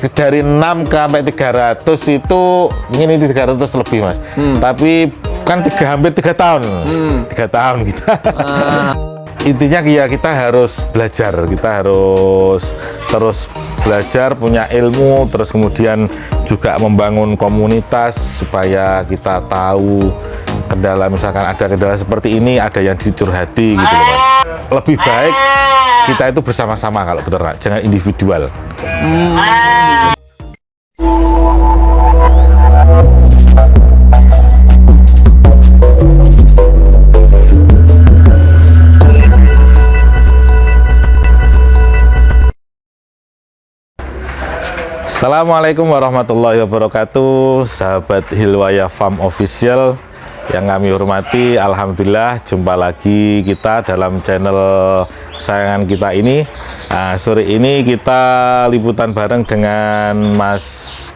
dari 6 sampai 300 itu ini 300 lebih mas. Tapi kan hampir 3 tahun. 3 tahun kita. Intinya ya kita harus belajar, kita harus terus belajar, punya ilmu, terus kemudian juga membangun komunitas supaya kita tahu kendala, misalkan ada kendala seperti ini, ada yang dicurhati gitu loh mas. Lebih baik kita itu bersama-sama kalau beternak, jangan individual. Assalamualaikum warahmatullahi wabarakatuh, sahabat Hilwaya Farm Official yang kami hormati. Alhamdulillah jumpa lagi kita dalam channel sayangan kita ini. Sore ini kita liputan bareng dengan Mas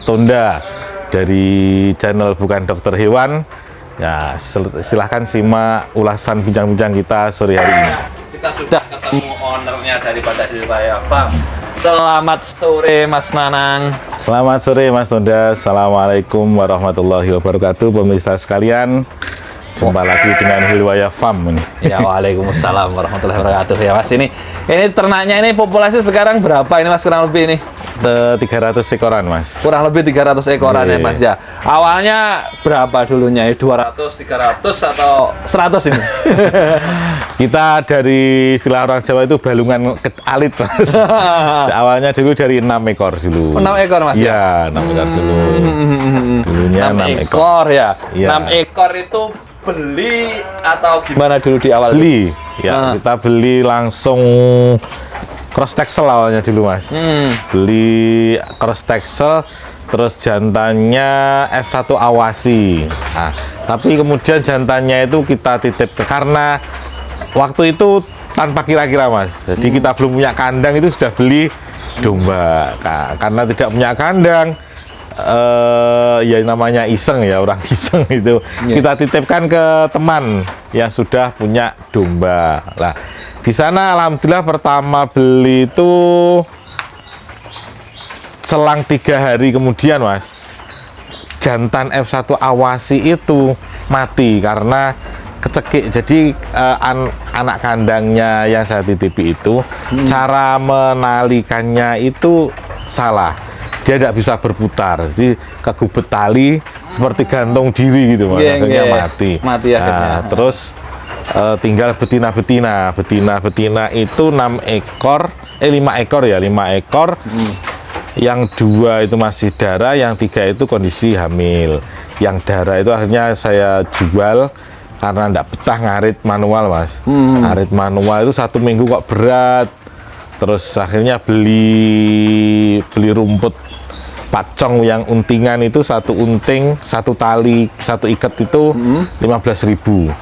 Tonda dari channel Bukan Dokter Hewan. Ya, silahkan simak ulasan bincang-bincang kita sore hari ini. Kita sudah ketemu ownernya daripada Hilwaya Farm. Selamat sore Mas Nanang. Selamat sore Mas Tonda. Assalamualaikum warahmatullahi wabarakatuh. Pemirsa sekalian, jumpa lagi dengan Hilwaya Farm ini. Ya, waalaikumsalam warahmatullahi wabarakatuh. Ya Mas, ini ternaknya ini populasi sekarang berapa ini Mas, kurang lebih ini? 300 ekoran Mas. Kurang lebih 300 ekoran ya Mas ya. Awalnya berapa dulunya? 200, 300 atau 100 ini? Kita dari istilah orang Jawa itu balungan alit Mas. Awalnya dulu dari 6 ekor dulu. 6 ekor Mas ya? Iya, 6 ekor dulu. Dulunya 6 ekor ya. Ya. 6 ekor itu beli atau gimana dulu di awal? Beli. Ya, kita beli langsung cross texel awalnya dulu Mas. Beli cross texel, terus jantannya F1 awasi. Nah, tapi kemudian jantannya itu kita titip karena waktu itu tanpa kira-kira Mas. Jadi kita belum punya kandang, itu sudah beli domba. Nah, karena tidak punya kandang, ya namanya iseng ya, orang iseng itu. Kita titipkan ke teman yang sudah punya domba. Lah, di sana alhamdulillah pertama beli itu selang 3 hari kemudian Mas, jantan F1 awasi itu mati karena kecekik. Jadi anak kandangnya yang saya titipi itu cara menalikannya itu salah, dia tidak bisa berputar, jadi kegubet tali seperti gantung diri gitu Mas. Akhirnya mati akhirnya. Nah, terus tinggal betina itu 6 ekor, 5 ekor ya, 5 ekor. Yang 2 itu masih darah, yang 3 itu kondisi hamil. Yang darah itu akhirnya saya jual karena enggak betah ngarit manual Mas. Ngarit manual itu 1 minggu kok berat. Terus akhirnya beli rumput pacong yang untingan itu, 1 unting, 1 tali, 1 ikat itu 15.000.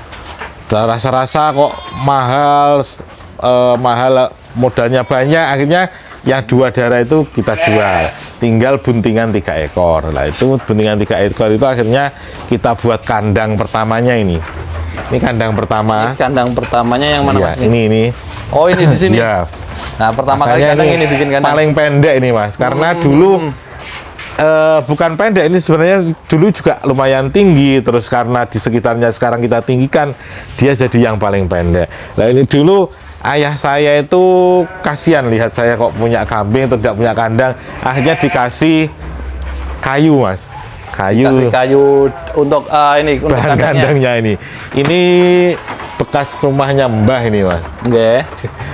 Rasa-rasa kok mahal, modalnya banyak, akhirnya yang 2 darah itu kita jual, tinggal buntingan 3 ekor. Nah, itu buntingan 3 ekor itu akhirnya kita buat kandang pertamanya ini kandang pertama. Ini kandang pertamanya yang mana ya, Mas? Ini. Oh, ini di sini. Ya. Nah, pertama kali kandang ini bikin kandang paling pendek ini Mas, karena dulu bukan pendek, ini sebenarnya dulu juga lumayan tinggi, terus karena di sekitarnya sekarang kita tinggikan, dia jadi yang paling pendek. Nah, ini dulu ayah saya itu kasihan lihat saya kok punya kambing atau tidak punya kandang, akhirnya dikasih kayu Mas, kayu untuk ini untuk bahan kandangnya ini bekas rumahnya Mbah ini Mas.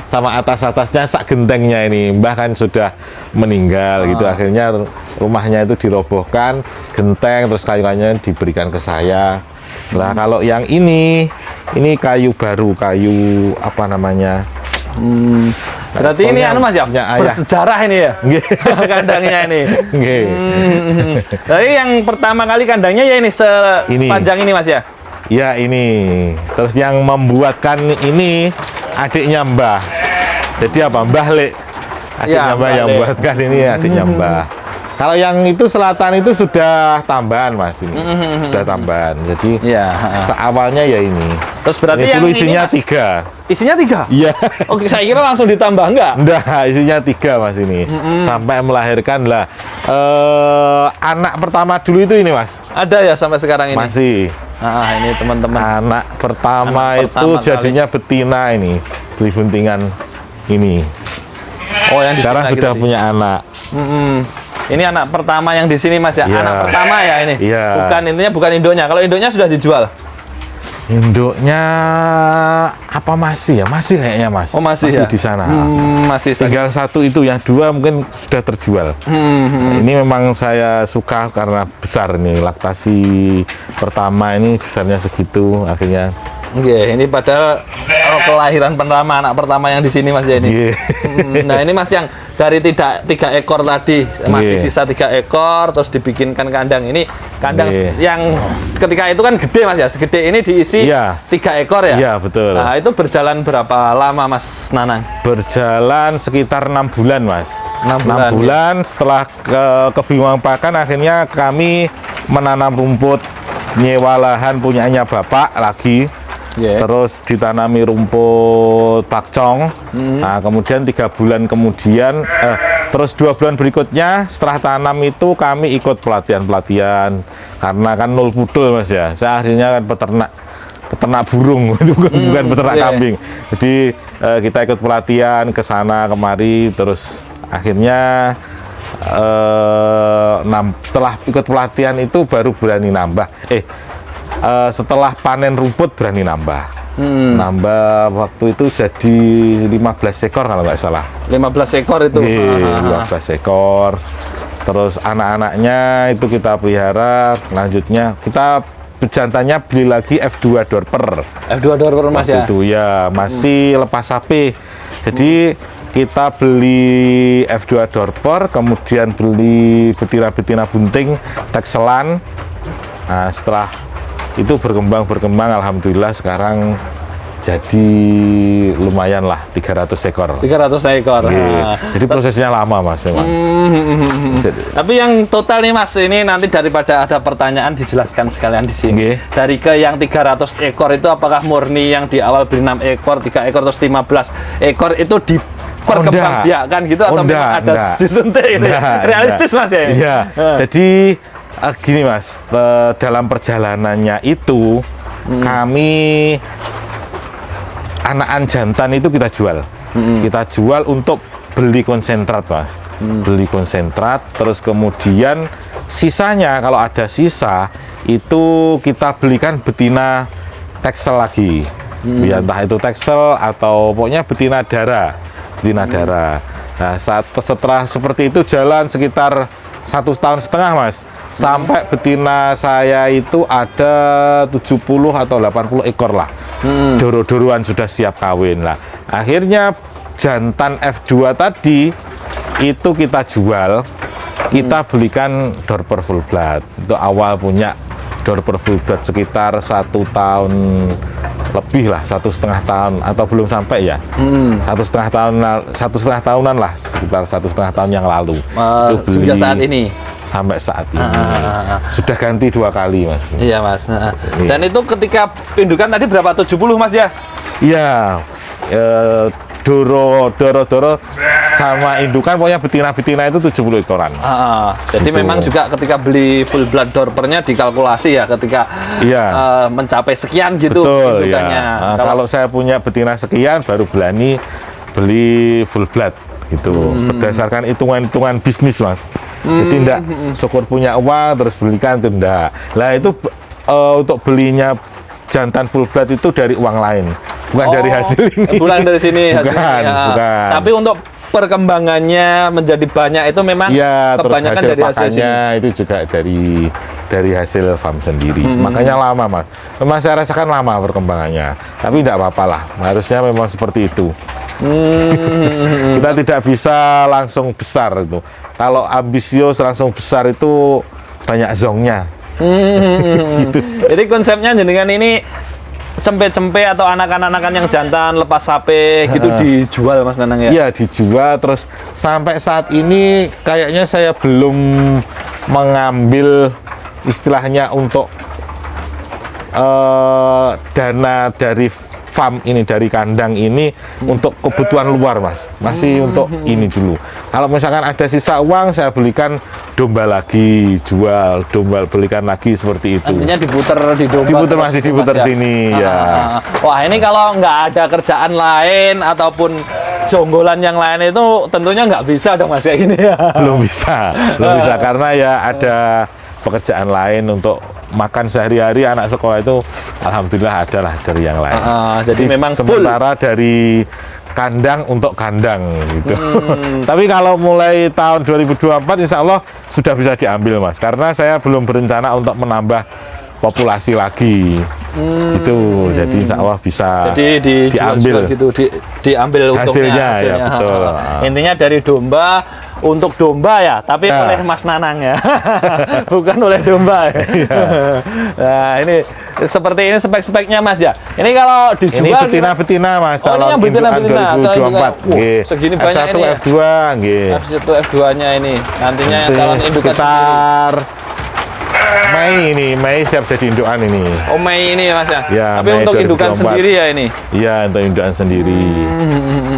Sama atasnya sak gentengnya ini, Mbah kan sudah meninggal gitu, akhirnya rumahnya itu dirobohkan, genteng, terus kayu-kayunya diberikan ke saya. Nah, kalau yang ini kayu baru, kayu apa namanya? Berarti ini anu Mas ya, bersejarah ini ya. Kandangnya ini. Tapi yang pertama kali kandangnya ya ini sepanjang ini Mas ya? Ya, ini. Terus yang membuatkan ini adiknya Mbah. Jadi apa? Mbah Lek. Adiknya Mbah yang buatkan ini, adiknya Mbah. Kalau yang itu selatan itu sudah tambahan Mas, ini sudah tambahan. Jadi seawalnya ya ini. Terus berarti ini yang dulu isinya ini, 3. Isinya 3? Iya. Oke, saya kira langsung ditambah enggak? Enggak, isinya 3 Mas ini. Sampai melahirkan lah Anak pertama dulu itu ini Mas. Ada ya sampai sekarang ini? Masih. Nah, ini teman-teman. Anak pertama Anak itu pertama jadinya betina ini, beli buntingan ini. Oh, yang di Sekarang sini sudah lagi punya anak. Ini anak pertama yang di sini Mas ya. Iya. Anak pertama ya ini. Iya. Bukan intinya bukan induknya. Kalau induknya sudah dijual. Induknya apa masih ya? Masih kayaknya Mas. Oh, masih ya? di sana. Masih Tinggal satu itu, yang dua mungkin sudah terjual. Ini memang saya suka karena besar nih, laktasi pertama ini besarnya segitu akhirnya. Oke, ini padahal kelahiran pertama anak pertama yang di sini Mas ya ini. Iya. Nah, ini Mas yang dari tiga ekor tadi masih Iya. sisa 3 ekor terus dibikinkan kandang. Ini kandang Iya. yang ketika itu kan gede Mas ya, segede ini diisi Iya. 3 ekor ya. Iya, betul. Nah, itu berjalan berapa lama Mas Nanang? Berjalan sekitar 6 bulan Mas. 6 6 bulan, bulan setelah kebingungan pakan, akhirnya kami menanam rumput, nyewa lahan punyanya bapak lagi. Yeah. Terus ditanami rumput pakcong. Nah, kemudian 3 bulan kemudian, terus 2 bulan berikutnya setelah tanam itu kami ikut pelatihan karena kan nol pudul Mas ya. Saya akhirnya kan peternak burung, itu bukan peternak Yeah. kambing. Jadi kita ikut pelatihan ke sana kemari, terus akhirnya setelah ikut pelatihan itu baru berani nambah. Setelah panen rumput berani nambah. Nambah waktu itu jadi 15 ekor kalau nggak salah. 15 ekor itu. 15 ekor. Terus anak-anaknya itu kita pelihara. Lanjutnya kita bejantannya beli lagi F2 Dorper. F2 Dorper Mas Waktu ya. itu ya masih lepas sapi. Jadi kita beli F2 Dorper, kemudian beli betina-betina bunting, tekselan. Nah, setelah itu berkembang, alhamdulillah sekarang jadi lumayan lah 300 ekor. 300 ekor. Iya. Jadi prosesnya lama Mas memang. Tapi yang total nih Mas, ini nanti daripada ada pertanyaan dijelaskan sekalian di sini. Nggih. Dari ke yang 300 ekor itu apakah murni yang di awal beli 6 ekor, 3 ekor terus 15 ekor itu diperkembangbiakan gitu atau memang ada disuntik ini? Realistis Mas ya? Iya. Jadi gini Mas, dalam perjalanannya itu kami anakan jantan itu kita jual. Kita jual untuk beli konsentrat Mas. Beli konsentrat, terus kemudian sisanya kalau ada sisa itu kita belikan betina teksel lagi. Ya, entah itu teksel atau pokoknya betina darah. Nah, setelah seperti itu jalan sekitar 1,5 tahun Mas. Sampai betina saya itu ada 70 atau 80 ekor lah. Doro-doroan sudah siap kawin lah. Akhirnya jantan F2 tadi itu kita jual, kita belikan Dorper full blood. Itu awal punya Dorper full blood sekitar 1 tahun lebih lah, 1,5 tahun atau belum sampai ya. 1,5 tahunan lah, sekitar 1,5 tahun yang lalu. Itu Sejak saat ini. Sampai saat ini sudah ganti 2 kali Mas. Iya Mas. Dan itu ketika indukan tadi berapa? 70 Mas ya? Iya. Doro sama indukan pokoknya betina-betina itu 70 ekoran. Jadi memang juga ketika beli full blood dorpernya dikalkulasi ya ketika mencapai sekian gitu. Betul indukannya. ya. Kalau saya punya betina sekian baru berani beli full blood gitu. Berdasarkan hitungan bisnis Mas. Jadi enggak syukur punya uang terus belikan itu enggak. Lah itu untuk belinya jantan full blood itu dari uang lain, bukan dari hasil ini. Bukan dari sini bukan, bukan. Tapi untuk perkembangannya menjadi banyak itu memang kebanyakan dari hasil sini. Itu juga dari hasil farm sendiri. Makanya lama Mas. Memang saya rasakan lama perkembangannya. Tapi tidak apa-apa lah. Harusnya memang seperti itu. Kita tidak bisa langsung besar itu. Kalau ambisius langsung besar itu banyak zongnya. Gitu. Jadi konsepnya jenengan ini cempe-cempe atau anakan-anakan yang jantan lepas sapi gitu dijual Mas Nanang ya? Iya dijual, terus sampai saat ini kayaknya saya belum mengambil istilahnya untuk dana dari farm ini, dari kandang ini untuk kebutuhan luar Mas. Masih untuk ini dulu. Kalau misalkan ada sisa uang saya belikan domba lagi, jual, domba belikan lagi seperti itu. Artinya diputer di domba. Diputer terus, masih diputer Mas, sini ya. Wah, ini kalau nggak ada kerjaan lain ataupun jonggolan yang lain itu tentunya nggak bisa dong Mas kayak gini ya. Belum bisa karena ya ada pekerjaan lain untuk makan sehari-hari anak sekolah itu alhamdulillah adalah dari yang lain. Jadi memang sementara dari kandang untuk kandang gitu. Tapi kalau mulai tahun 2024 insya Allah sudah bisa diambil Mas, karena saya belum berencana untuk menambah populasi lagi gitu. Jadi insya Allah bisa diambil gitu, diambil untungnya, hasilnya. Ya, betul. Intinya dari domba untuk domba ya, tapi oleh Mas Nanang ya, bukan oleh domba ya. Nah, ini seperti ini spek-speknya Mas ya. Ini kalau dijual ini betina Mas. Oh, ini yang betina-betina. 2024. Segini banyak F1, ini ya. F2 nggih. F1, F2-nya ini. Nantinya yang calon indukan sekitar Mei siap jadi indukan ini. Oh, Mei ini ya Mas ya? Ya, tapi Mei untuk 2024. indukan sendiri ya ini? Iya, untuk indukan sendiri.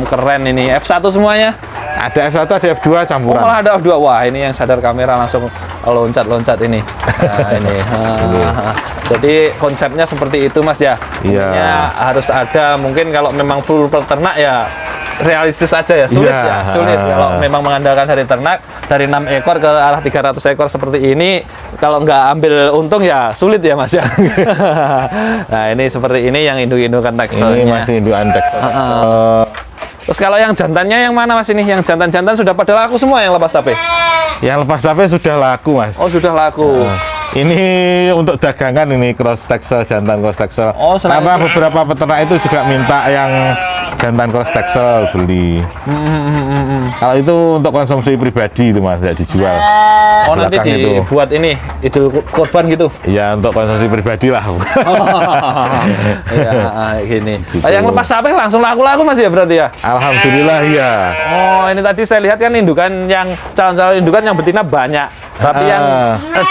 Keren ini. F1 semuanya? Ada F1, ada F2 campuran. Oh, malah ada F2. Wah, ini yang sadar kamera langsung loncat-loncat ini. Nah, ini. Jadi konsepnya seperti itu Mas ya? Iya. Harus ada, mungkin kalau memang full peternak ya realistis aja ya, sulit ya, sulit kalau memang mengandalkan dari ternak dari 6 ekor ke arah 300 ekor seperti ini, kalau nggak ambil untung ya sulit ya Mas ya. Nah, ini seperti ini yang induk-indukan tekstilnya. Ini masih indukan tekstil. Terus kalau yang jantannya yang mana Mas ini? Yang jantan-jantan sudah pada laku semua yang lepas sapi? Yang lepas sapi sudah laku Mas. Oh, sudah laku. Ini untuk dagangan ini cross texel, jantan cross texel. Oh, karena beberapa peternak itu juga minta yang jantan cross texel beli. Kalau itu untuk konsumsi pribadi itu Mas, tidak dijual. Oh, nanti dibuat ini idul kurban gitu? Iya, untuk konsumsi pribadi lah. Ya, gini. Gitu. Yang lepas sapi langsung laku-laku Mas ya berarti ya? Alhamdulillah ya. Oh, ini tadi saya lihat kan indukan yang calon-calon indukan yang betina banyak. Tapi yang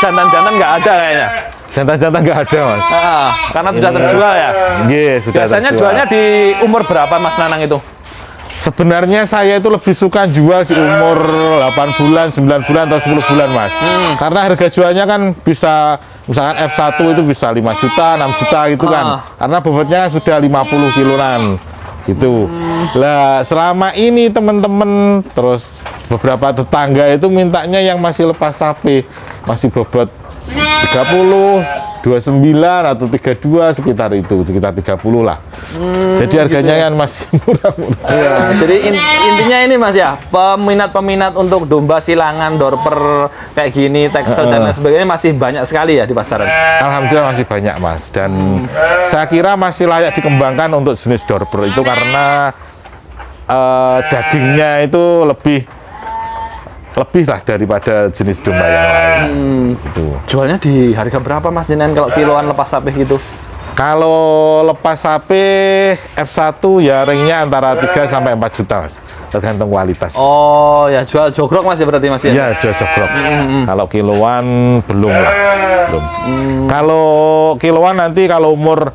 jantan-jantan nggak ada kayaknya. Jantan-jantan nggak ada Mas. Karena sudah terjual ya? Iya, sudah. Biasanya terjual. Jualnya di umur berapa Mas Nanang itu? Sebenarnya saya itu lebih suka jual di umur 8 bulan, 9 bulan, atau 10 bulan Mas. Karena harga jualnya kan bisa, misalkan F1 itu bisa 5 juta, 6 juta gitu kan. Karena bobotnya sudah 50 kiloan gitu. Lah selama ini teman-teman terus beberapa tetangga itu mintanya yang masih lepas sapi, masih bobot 30, 29 atau 32 sekitar itu, sekitar 30 lah. Jadi harganya gitu ya? Kan masih murah-murah. Iya, jadi intinya ini Mas ya, peminat-peminat untuk domba silangan, dorper kayak gini, tekstil dan lain sebagainya masih banyak sekali ya di pasaran. Alhamdulillah masih banyak Mas, dan saya kira masih layak dikembangkan untuk jenis dorper itu karena dagingnya itu lebih lah daripada jenis domba yang lain. Gitu. Jualnya di harga berapa Mas Jenengan kalau kiloan lepas sapi gitu? Kalau lepas sapi F1 ya ringnya antara 3 sampai 4 juta Mas, tergantung kualitas. Oh ya, jual jogrok Mas ya berarti Mas ya? Iya, jual jogrok. Kalau kiloan belum lah, belum. Kalau kiloan nanti kalau umur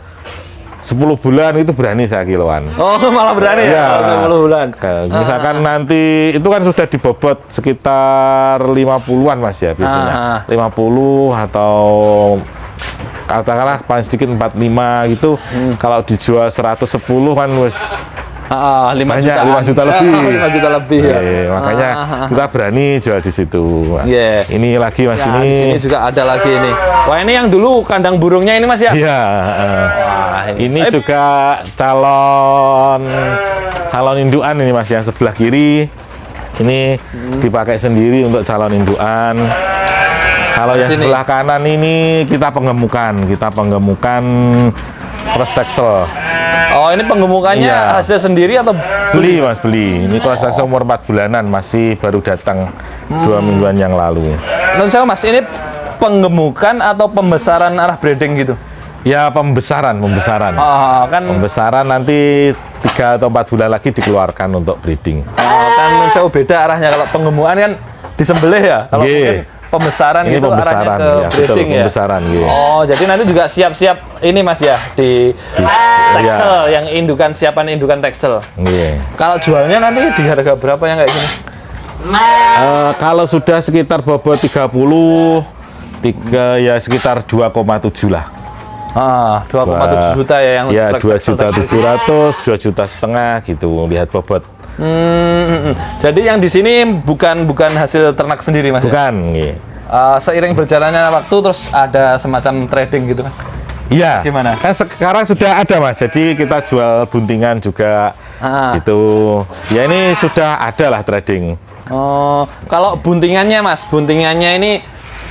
10 bulan itu berani saya kiloan. Oh, malah berani ya? 10 bulan. Misalkan nanti itu kan sudah dibobot sekitar 50-an Mas ya biasanya. 50 atau katakanlah paling sedikit 45 gitu. Kalau dijual 110 kan wis 5 banyak, 5 juta lebih. 5 juta lebih ya. Makanya kita berani jual di situ. Ini lagi Mas, ya, ini. Di sini juga ada lagi ini. Wah, ini yang dulu kandang burungnya ini Mas ya? Iya. Ini juga calon indukan ini Mas, yang sebelah kiri. Ini dipakai sendiri untuk calon indukan. Kalau yang sebelah kanan ini kita penggemukan cross texel. Oh, ini penggemukannya hasil sendiri atau beli Mas, beli. Ini cross texel umur 4 bulanan, masih baru datang 2 mingguan yang lalu. Non saya Mas, ini penggemukan atau pembesaran arah breeding gitu? Ya, pembesaran. Kan pembesaran nanti 3 atau 4 bulan lagi dikeluarkan untuk breeding. Kan jauh beda arahnya. Kalau penggemukan kan disembelih ya. Kalau mungkin pembesaran ini gitu arahnya ke breeding ya. Oh, jadi nanti juga siap-siap ini Mas ya di tekstil yang siapan indukan tekstil. Kalau jualnya nanti di harga berapa yang kayak gini? Kalau sudah sekitar bobot 30, ya sekitar 2,7 lah. 2,7 juta ya yang ya, untuk 2.700.000, 2,5 juta gitu lihat bobot. Jadi yang di sini bukan hasil ternak sendiri, Mas? Bukan. Ya? Seiring berjalannya waktu terus ada semacam trading gitu, Mas? Iya. Gimana? Kan sekarang sudah ada, Mas. Jadi kita jual buntingan juga. Gitu. Ya ini sudah ada lah trading. Kalau buntingannya, Mas, buntingannya ini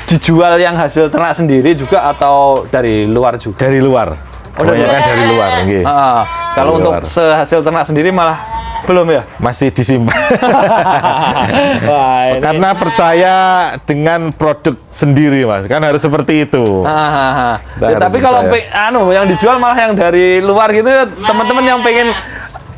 dijual yang hasil ternak sendiri juga atau dari luar juga? Dari luar. Kebanyakan dari luar. Kalau untuk hasil ternak sendiri malah belum ya? Masih disimpan. Wah, karena percaya dengan produk sendiri, Mas. Kan harus seperti itu. Ya, tapi kalau yang dijual malah yang dari luar gitu, teman-teman yang pengen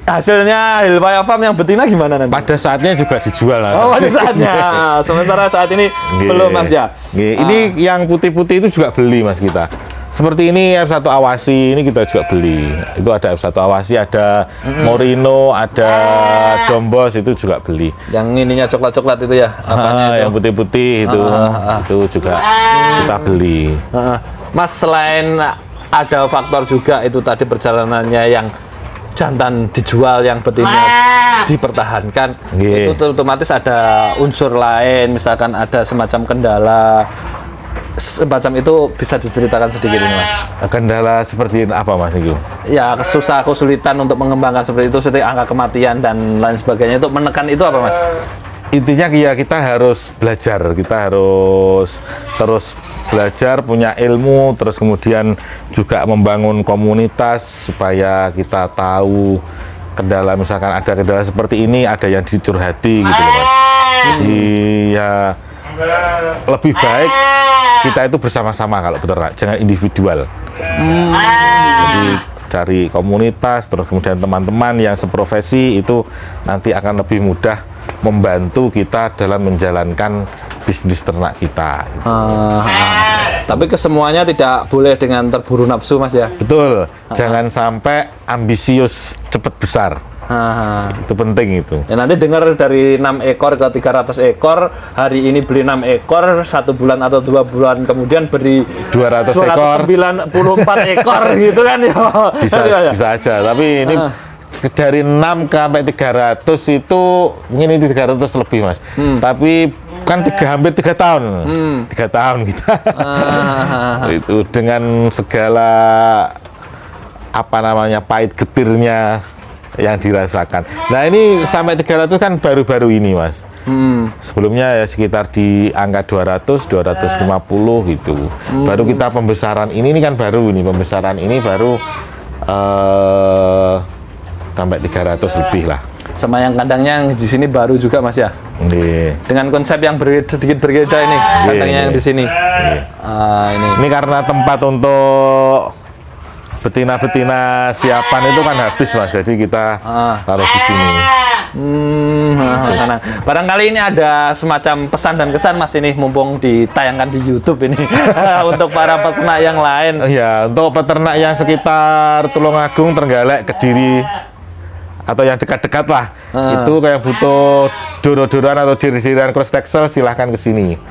hasilnya Hilvaya Farm yang betina gimana nanti? Pada saatnya juga dijual lah. Pada saatnya. Sementara saat ini belum, Mas ya. Ini yang putih-putih itu juga beli, Mas, kita. Seperti ini F1 Awasi, ini kita juga beli. Itu ada F1 Awasi, ada Morino, ada Dombos, itu juga beli. Yang ininya coklat-coklat itu ya? Yang putih-putih itu juga kita beli. Mas, selain ada faktor juga itu tadi perjalanannya yang jantan dijual, yang betina dipertahankan, itu otomatis ada unsur lain, misalkan ada semacam kendala semacam itu, bisa diceritakan sedikit ini, Mas? Kendala seperti apa, Mas? Itu? Ya, kesulitan untuk mengembangkan seperti itu, seperti angka kematian dan lain sebagainya, itu menekan itu apa, Mas? Intinya ya kita harus belajar, kita harus terus belajar, punya ilmu, terus kemudian juga membangun komunitas supaya kita tahu kendala, misalkan ada kendala seperti ini, ada yang dicurhati gitu loh, Mas. Jadi ya lebih baik kita itu bersama-sama kalau beternak, jangan individual. Jadi dari komunitas, terus kemudian teman-teman yang seprofesi itu nanti akan lebih mudah membantu kita dalam menjalankan bisnis ternak kita. Tapi kesemuanya tidak boleh dengan terburu nafsu, Mas ya? Betul, jangan sampai ambisius cepat besar. Itu penting itu. Ya, nanti dengar dari 6 ekor ke 300 ekor, hari ini beli 6 ekor, 1 bulan atau 2 bulan kemudian beri 200 ekor, 294 ekor gitu kan ya. Bisa aja, tapi ini dari 6 sampai 300 itu mungkin ini 300 lebih, Mas. Tapi kan hampir 3 tahun. 3 tahun kita. Itu dengan segala pahit getirnya yang dirasakan. Nah, ini sampai 300 kan baru-baru ini, Mas. Sebelumnya ya sekitar di angka 200, 250 gitu. Baru kita pembesaran ini kan baru ini, pembesaran ini baru sampai 300 lebih lah. Sama yang kandangnya yang di sini baru juga, Mas ya? Dengan konsep yang sedikit berbeda ini, kandangnya yang di sini. Ini karena tempat untuk betina-betina siapan itu kan habis, Mas, jadi kita taruh di sini. Barangkali ini ada semacam pesan dan kesan, Mas, ini mumpung ditayangkan di YouTube ini untuk para peternak yang lain. Ya, untuk peternak yang sekitar Tulungagung, Trenggalek, Kediri atau yang dekat-dekat lah, itu kayak butuh doro-doran atau diri-dirian cross texel, silahkan ke sini.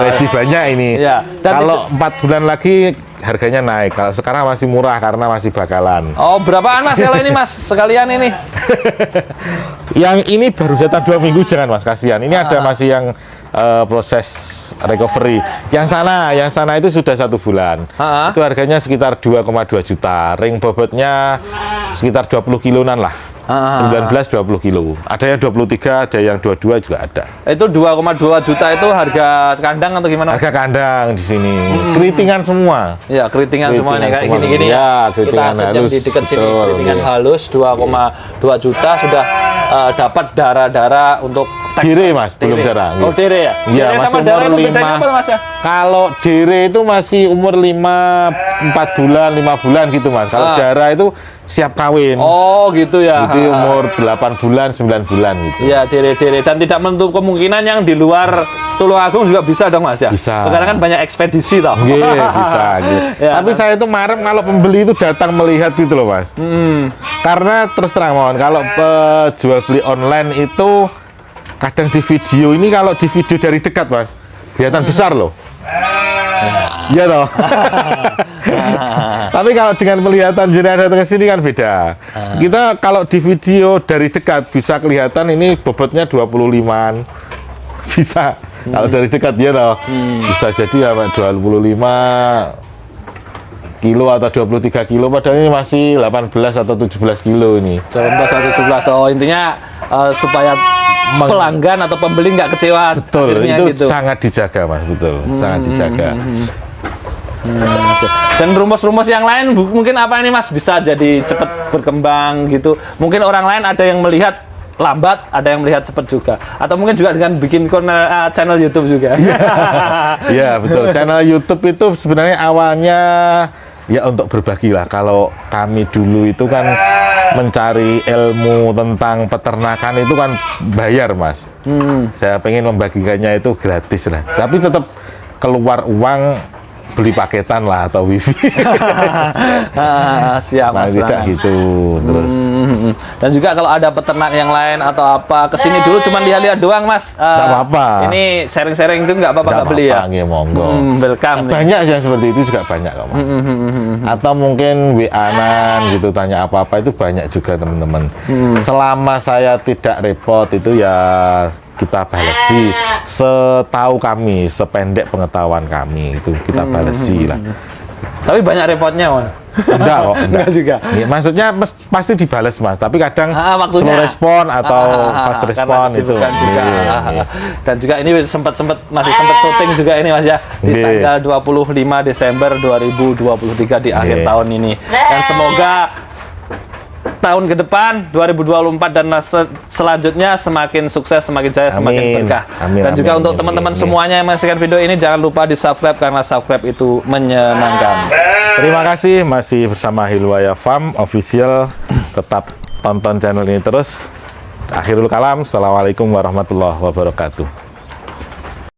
Ready banyak ini. Ya, kalau 4 bulan lagi harganya naik. Kalau sekarang masih murah karena masih bakalan. Berapaan, Mas, kalau ini, Mas, sekalian ini? Yang ini baru datang 2 minggu, jangan, Mas, kasihan. Ini ada masih yang proses recovery. Yang sana itu sudah 1 bulan. Itu harganya sekitar 2,2 juta. Ring bobotnya sekitar 20 kiloan lah. 19-20 kilo. Ada yang 23, ada yang 22 juga ada. Itu 2,2 juta itu harga kandang atau gimana? Harga kandang di sini. Keritingan semua. Ya, keritingan semua nih kayak gini-gini ya. Keritingan kita halus. Di dekat sini keritingan halus 2,2 juta sudah dapat darah-darah untuk dire, Mas, belum darah. Dire ya? Iya, dire sama darah itu bedanya apa, Mas ya? Kalau dire itu masih umur 4 bulan, 5 bulan gitu, Mas. Kalau darah itu siap kawin. Gitu ya. Jadi umur 8 bulan, 9 bulan gitu. Iya, dire-dire. Dan tidak menutup kemungkinan yang di luar Tulungagung juga bisa dong, Mas ya? Bisa. Sekarang kan banyak ekspedisi toh. Bisa. Ya, tapi saya itu marem kalau pembeli itu datang melihat gitu loh, Mas. Karena terus terang mohon, kalau jual beli online itu kadang di video ini, kalau di video dari dekat Mas, kelihatan besar loh. Iya toh. Tapi kalau dengan penglihatan jenengan datang ke sini kan beda. Kita kalau di video dari dekat bisa kelihatan ini bobotnya 25-an. Bisa. Kalau dari dekat ya toh. Bisa jadi ya 25 kilo atau 23 kilo, padahal ini masih 18 atau 17 kilo ini. 18 atau 17. Oh, intinya supaya pelanggan atau pembeli nggak kecewa. Betul, itu gitu. sangat dijaga Mas, betul. Sangat dijaga. Dan rumus-rumus yang lain mungkin apa ini Mas, bisa jadi cepat berkembang gitu. Mungkin orang lain ada yang melihat lambat, ada yang melihat cepat juga. Atau mungkin juga dengan bikin channel YouTube juga. Iya, betul. Channel YouTube itu sebenarnya awalnya ya untuk berbagi lah. Kalau kami dulu itu kan mencari ilmu tentang peternakan itu kan bayar Mas. Saya pengen membagikannya itu gratis lah. Tapi tetap keluar uang beli paketan lah atau wifi. Siap Mas. Tidak gitu terus. Dan juga kalau ada peternak yang lain atau apa kesini dulu cuman lihat-lihat doang Mas. Nggak apa-apa. Ini sharing-sharing itu nggak apa-apa, nggak beli ya? Ya monggo. Welcome. Banyak yang seperti itu juga banyak kok Mas. Atau mungkin WA-an gitu tanya apa-apa itu banyak juga teman-teman. Selama saya tidak repot itu ya kita balesi setahu kami, sependek pengetahuan kami itu kita balesi lah. Tapi banyak repotnya Mas. Enggak kok, enggak juga. Ya, maksudnya pasti dibales Mas, tapi kadang waktunya. slow respon atau fast respon itu. Juga. Iya. Dan juga ini masih sempat syuting juga ini Mas ya di tanggal 25 Desember 2023 di akhir tahun ini. Dan semoga tahun ke depan 2024 dan selanjutnya semakin sukses, semakin jaya, semakin berkah. Dan juga untuk teman-teman semuanya yang menyaksikan video ini jangan lupa di subscribe karena subscribe itu menyenangkan. Terima kasih masih bersama Hilwaya Farm Official. Tetap tonton channel ini terus. Akhirul kalam. Assalamualaikum warahmatullahi wabarakatuh.